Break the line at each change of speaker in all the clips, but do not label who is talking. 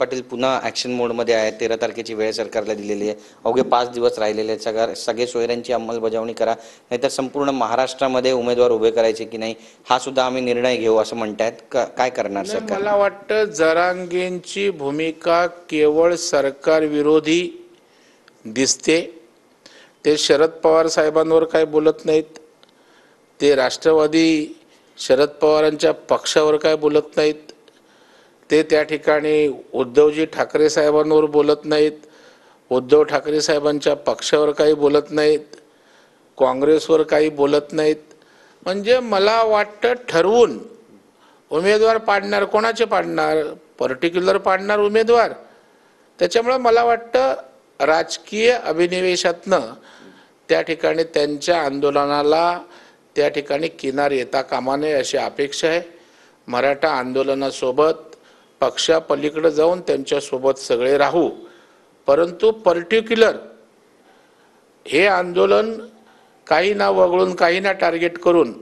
पाटील पुन्हा ॲक्शन मोडमध्ये आहेत. 13 तारखेची वेळ सरकारला दिलेली आहे. अवघे 5 दिवस राहिलेले आहेत. सगळे सोयऱ्यांची अंमलबजावणी करा, नाहीतर संपूर्ण महाराष्ट्रामध्ये उमेदवार उभे करायचे की नाही हा सुद्धा आम्ही निर्णय घेऊ असं म्हणतायत. काय करणार सरकार?
मला वाटतं जरांगेंची भूमिका केवळ सरकार विरोधी दिसते. ते शरद पवार साहेबांवर काय बोलत नाहीत, ते राष्ट्रवादी शरद पवारांच्या पक्षावर काय बोलत नाहीत, ते त्या ठिकाणी उद्धवजी ठाकरे साहेबांवर बोलत नाहीत, उद्धव ठाकरे साहेबांच्या पक्षावर काही बोलत नाहीत, काँग्रेसवर काही बोलत नाहीत. म्हणजे मला वाटतं ठरवून उमेदवार पाडणार, कोणाचे पाडणार, पर्टिक्युलर पाडणार उमेदवार. त्याच्यामुळे मला वाटतं राजकीय अभिनिवेशातनं त्या ठिकाणी त्यांच्या आंदोलनाला त्या ठिकाणी किनार येता कामा नये अशी अपेक्षा आहे. मराठा आंदोलनासोबत पक्षापलीकडे जाऊन त्यांच्यासोबत सगळे राहू, परंतु पर्टिक्युलर हे आंदोलन काही ना वगळून काही ना टार्गेट करून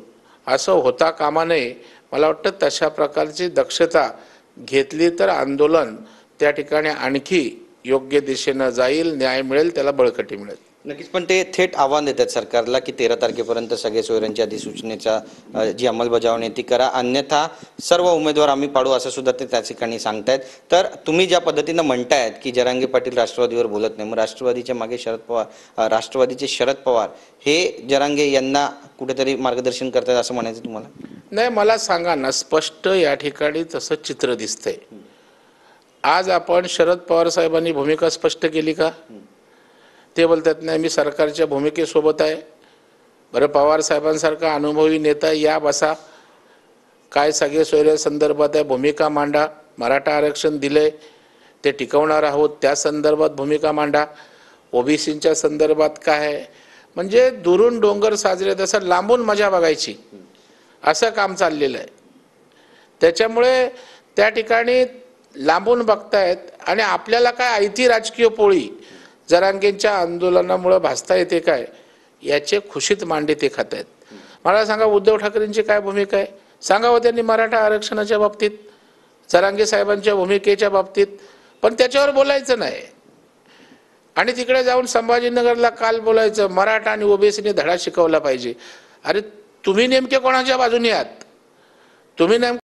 असं होता कामा नये. मला वाटतं तशा प्रकारची दक्षता घेतली तर आंदोलन त्या ठिकाणी आणखी योग्य दिशेनं जाईल, न्याय मिळेल, त्याला बळकटी मिळेल.
नक्कीच. पण ते थेट आव्हान देतात सरकारला की 13 तारखेपर्यंत सगळे सोयऱ्यांच्या अधिसूचनेचा जी अंमलबजावणी ती करा, अन्यथा सर्व उमेदवार आम्ही पाडू असं सुद्धा ते त्या ठिकाणी सांगतायत. तर तुम्ही ज्या पद्धतीनं म्हणतायत की जरांगे पाटील राष्ट्रवादीवर बोलत नाही, मग राष्ट्रवादीच्या मागे राष्ट्रवादीचे शरद पवार हे जरांगे यांना कुठेतरी मार्गदर्शन करतात असं म्हणायचं तुम्हाला?
नाही, मला सांगा ना, स्पष्ट या ठिकाणी तसं चित्र दिसतंय. आज आपण शरद पवार साहेबांनी भूमिका स्पष्ट केली का? ते बोलतात नाही मी सरकारच्या भूमिकेसोबत आहे. बरं, पवार साहेबांसारखा अनुभवी नेता या बसा, काय सगळे सोयऱ्या संदर्भात आहे भूमिका मांडा, मराठा आरक्षण दिले ते टिकवणार आहोत त्या संदर्भात भूमिका मांडा, ओबीसींच्या संदर्भात काय आहे. म्हणजे दुरून डोंगर साजरे तसं लांबून मजा बघायची असं काम चाललेलं आहे. त्याच्यामुळे त्या ठिकाणी लांबून बघतायत आणि आपल्याला काय आयती राजकीय पोळी जरांगेंच्या आंदोलनामुळे भासता येते काय याचे खुशीत मांडे ते खात आहेत. मला सांगा उद्धव ठाकरेंची काय भूमिका आहे सांगावं त्यांनी मराठा आरक्षणाच्या बाबतीत, जरांगे साहेबांच्या भूमिकेच्या बाबतीत. पण त्याच्यावर बोलायचं नाही आणि तिकडे जाऊन संभाजीनगरला काल बोलायचं मराठा आणि ओबीसीने धडा शिकवला पाहिजे. अरे तुम्ही नेमके कोणाच्या बाजूने आहात? तुम्ही नेमके